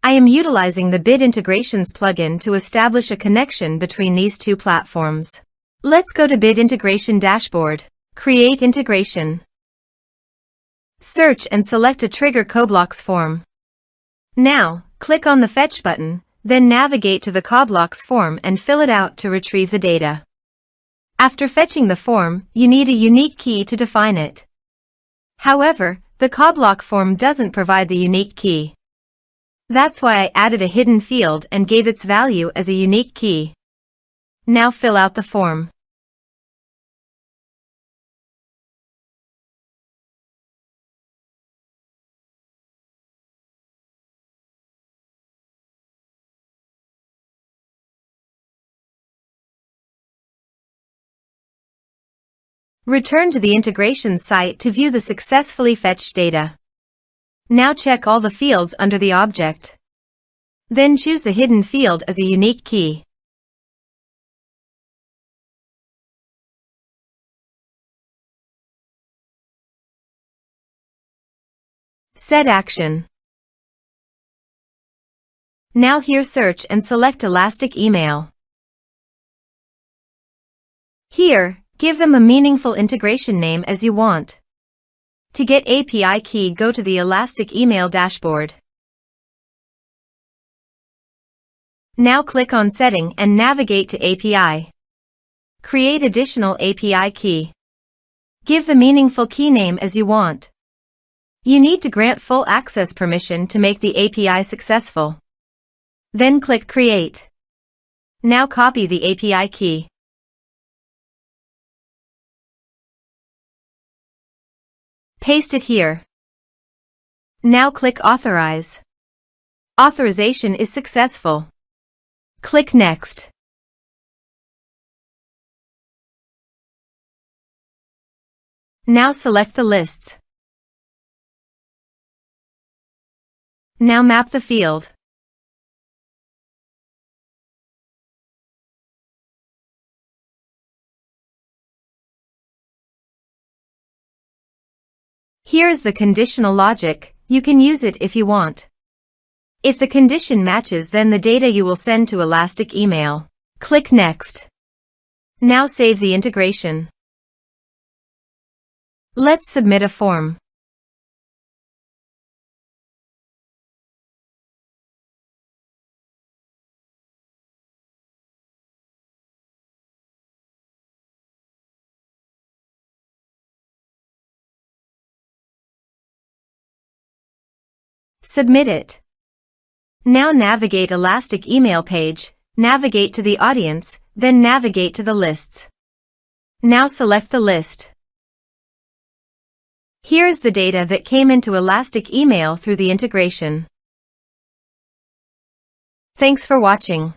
I am utilizing the Bid Integrations plugin to establish a connection between these two platforms. Let's go to Bid Integration Dashboard. Create Integration. Search and select a Trigger CoBlocks form. Now, click on the Fetch button, then navigate to the CoBlocks form and fill it out to retrieve the data. After fetching the form, you need a unique key to define it. However, the CoBlock form doesn't provide the unique key. That's why I added a hidden field and gave its value as a unique key. Now fill out the form. Return to the integration site to view the successfully fetched data. Now check all the fields under the object. Then choose the hidden field as a unique key. Set action. Now here search and select Elastic Email. Here, give them a meaningful integration name as you want. To get API key, go to the Elastic Email dashboard. Now click on Setting and navigate to API. Create additional API key. Give the meaningful key name as you want. You need to grant full access permission to make the API successful. Then click Create. Now copy the API key. Paste it here. Now click Authorize. Authorization is successful. Click Next. Now select the lists. Now map the field. Here is the conditional logic. You can use it if you want. If the condition matches, then the data you will send to Elastic Email. Click Next. Now save the integration. Let's submit a form. Submit it. Now navigate Elastic Email page, navigate to the audience, then navigate to the lists. Now select the list. Here is the data that came into Elastic Email through the integration. Thanks for watching.